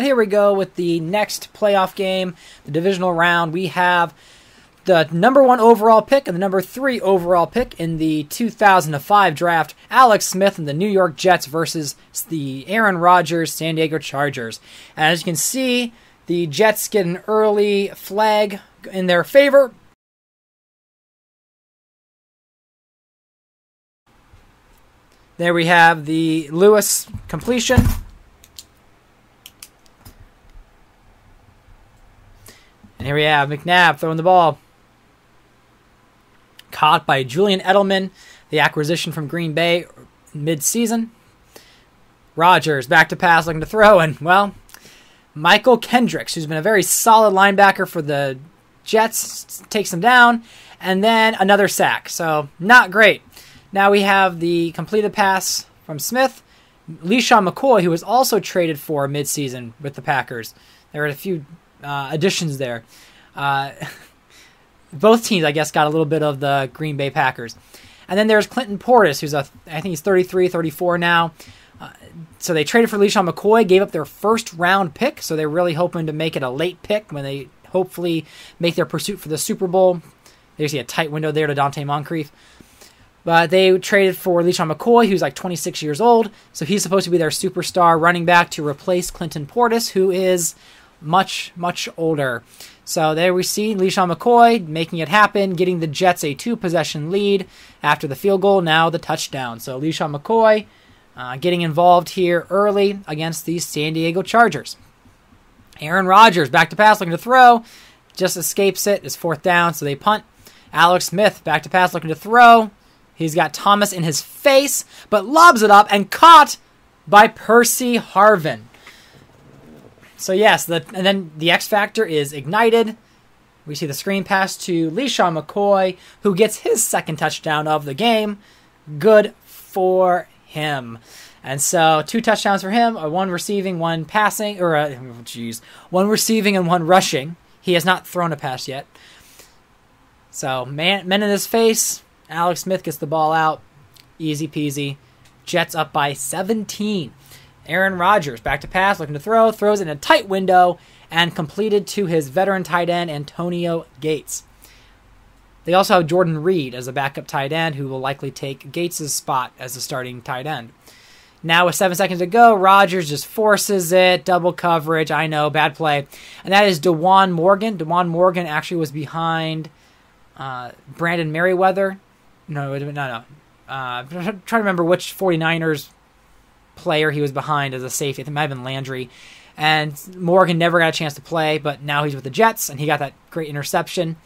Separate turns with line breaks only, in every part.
here we go with the next playoff game, the divisional round. We have the number 1 overall pick and the number 3 overall pick in the 2005 draft, Alex Smith and the New York Jets versus the Aaron Rodgers San Diego Chargers. And as you can see, the Jets get an early flag in their favor. There we have the Lewis completion. And here we have McNabb throwing the ball. Caught by Julian Edelman, the acquisition from Green Bay mid-season. Rodgers back to pass, looking to throw, and, well, Michael Kendricks, who's been a very solid linebacker for the Jets, takes him down, and then another sack. So, not great. Now we have the completed pass from Smith. LeSean McCoy, who was also traded for mid-season with the Packers. There were a few additions there. Both teams, I guess, got a little bit of the Green Bay Packers. And then there's Clinton Portis, who's I think he's 33, 34 now. So they traded for LeSean McCoy, gave up their first-round pick, so they're really hoping to make it a late pick when they hopefully make their pursuit for the Super Bowl. There's a tight window there to Dante Moncrief. But they traded for LeSean McCoy, who's like 26 years old, so he's supposed to be their superstar running back to replace Clinton Portis, who is much, much older. So there we see LeSean McCoy making it happen, getting the Jets a 2-possession lead after the field goal, now the touchdown. So LeSean McCoy getting involved here early against the San Diego Chargers. Aaron Rodgers back to pass, looking to throw, just escapes it. It's 4th down, so they punt. Alex Smith back to pass, looking to throw. He's got Thomas in his face, but lobs it up and caught by Percy Harvin. So yes, and then the X Factor is ignited. We see the screen pass to LeSean McCoy, who gets his second touchdown of the game. Good for him. And so 2 touchdowns for him, 1 receiving, 1 passing, one receiving and 1 rushing. He has not thrown a pass yet. So men in his face. Alex Smith gets the ball out. Easy peasy. Jets up by 17. Aaron Rodgers back to pass, looking to throw, throws in a tight window, and completed to his veteran tight end, Antonio Gates. They also have Jordan Reed as a backup tight end, who will likely take Gates' spot as the starting tight end. Now with 7 seconds to go, Rodgers just forces it, double coverage, I know, bad play. And that is DeJuan Morgan. DeJuan Morgan actually was behind Brandon Merriweather. No. I'm trying to remember which 49ers player he was behind as a safety. I think it might have been Landry. And Morgan never got a chance to play, but now he's with the Jets, and he got that great interception.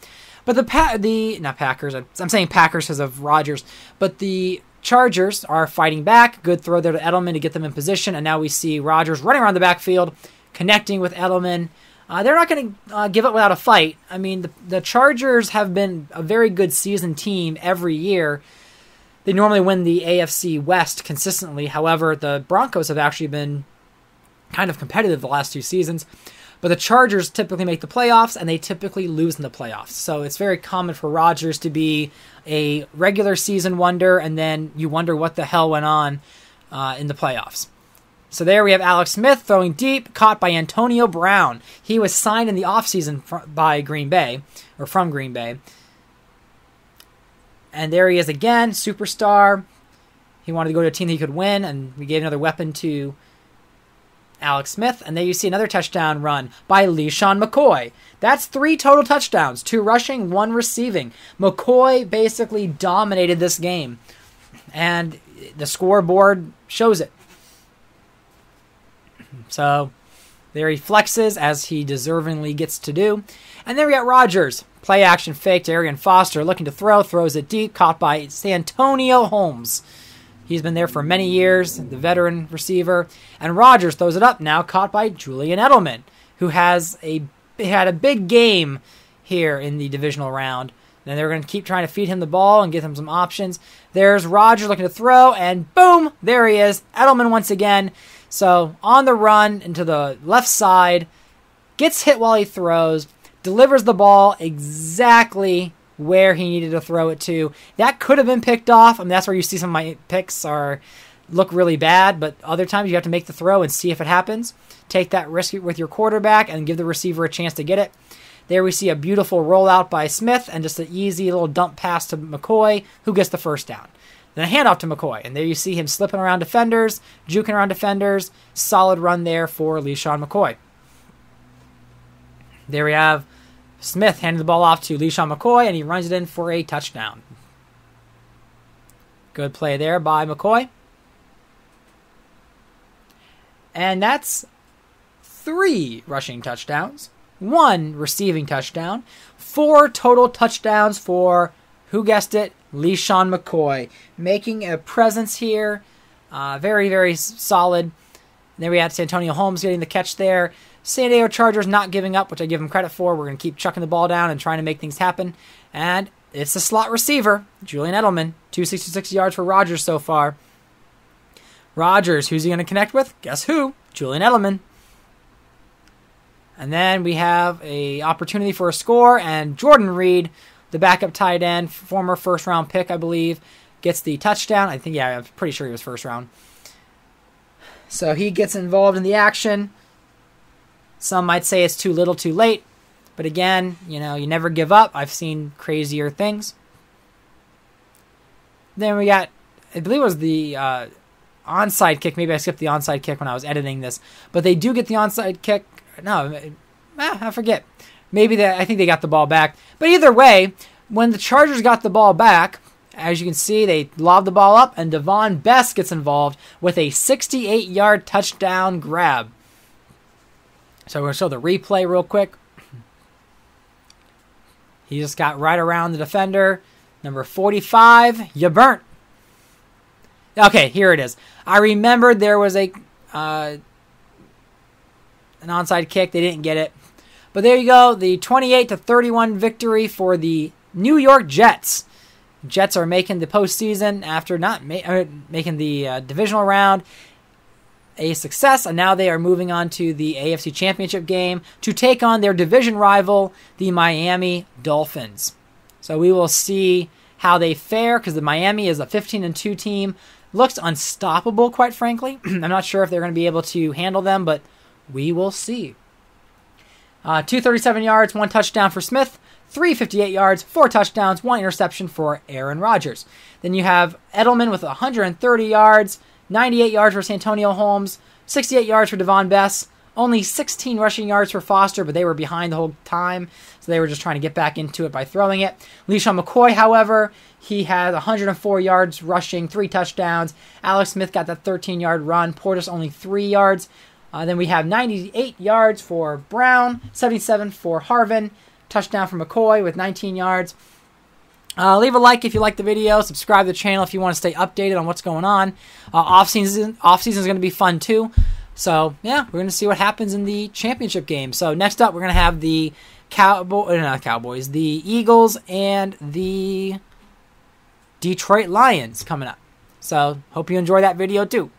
But not Packers, I'm saying Packers because of Rodgers, but the Chargers are fighting back. Good throw there to Edelman to get them in position, and now we see Rodgers running around the backfield, connecting with Edelman. They're not going to give up without a fight. I mean, the Chargers have been a very good season team every year. They normally win the AFC West consistently. However, the Broncos have actually been kind of competitive the last 2 seasons. But the Chargers typically make the playoffs, and they typically lose in the playoffs. So it's very common for Rodgers to be a regular season wonder, and then you wonder what the hell went on in the playoffs. So there we have Alex Smith throwing deep, caught by Antonio Brown. He was signed in the offseason by Green Bay, or from Green Bay. And there he is again, superstar. He wanted to go to a team that he could win, and we gave another weapon to Alex Smith. And there you see another touchdown run by LeSean McCoy. That's 3 total touchdowns, 2 rushing, 1 receiving. McCoy basically dominated this game, and the scoreboard shows it. So there he flexes, as he deservingly gets to do. And then we got Rodgers. Play action fake to Arian Foster, looking to throw, throws it deep, caught by Santonio Holmes. He's been there for many years, the veteran receiver. And Rodgers throws it up, now caught by Julian Edelman, who had a big game here in the divisional round. Then they're going to keep trying to feed him the ball and give him some options. There's Rodgers looking to throw, and boom, there he is. Edelman once again. So on the run into the left side, gets hit while he throws, delivers the ball exactly where he needed to throw it to. That could have been picked off. I mean, that's where you see some of my picks are look really bad, but other times you have to make the throw and see if it happens. Take that risk with your quarterback and give the receiver a chance to get it. There we see a beautiful rollout by Smith and just an easy little dump pass to McCoy, who gets the first down. Then a handoff to McCoy, and there you see him slipping around defenders, juking around defenders. Solid run there for LeSean McCoy. There we have Smith handing the ball off to LeSean McCoy, and he runs it in for a touchdown. Good play there by McCoy. And that's 3 rushing touchdowns, 1 receiving touchdown, 4 total touchdowns for, who guessed it, LeSean McCoy, making a presence here. Very, very solid. There we had Santonio Holmes getting the catch there. San Diego Chargers not giving up, which I give them credit for. We're going to keep chucking the ball down and trying to make things happen. And it's the slot receiver, Julian Edelman, 266 yards for Rodgers so far. Rodgers, who's he going to connect with? Guess who? Julian Edelman. And then we have a opportunity for a score, and Jordan Reed, the backup tight end, former first-round pick, I believe, gets the touchdown. I think, yeah, I'm pretty sure he was first round. So he gets involved in the action. Some might say it's too little, too late. But again, you know, you never give up. I've seen crazier things. Then we got, I believe it was the onside kick. Maybe I skipped the onside kick when I was editing this. But they do get the onside kick. No, I forget. I think they got the ball back. But either way, when the Chargers got the ball back, as you can see, they lobbed the ball up, and Devon Best gets involved with a 68-yard touchdown grab. So we're going to show the replay real quick. He just got right around the defender. Number 45, you burnt. Okay, here it is. I remembered there was an onside kick. They didn't get it. But there you go. The 28-31 victory for the New York Jets. Jets are making the postseason after not making the divisional round a success, and now they are moving on to the AFC Championship game to take on their division rival, the Miami Dolphins. So we will see how they fare, because the Miami is a 15-2 team. Looks unstoppable, quite frankly. I'm not sure if they're going to be able to handle them, but we will see. 237 yards, 1 touchdown for Smith, 358 yards, 4 touchdowns, 1 interception for Aaron Rodgers. Then you have Edelman with 130 yards, 98 yards for Santonio Holmes, 68 yards for Devon Best, only 16 rushing yards for Foster, but they were behind the whole time, so they were just trying to get back into it by throwing it. LeSean McCoy, however, he had 104 yards rushing, 3 touchdowns. Alex Smith got that 13-yard run. Portis only 3 yards. Then we have 98 yards for Brown, 77 for Harvin, touchdown for McCoy with 19 yards. Leave a like if you like the video. Subscribe to the channel if you want to stay updated on what's going on. Off-season is going to be fun too. So, yeah, we're going to see what happens in the championship game. So, next up, we're going to have the the Eagles and the Detroit Lions coming up. So, hope you enjoy that video too.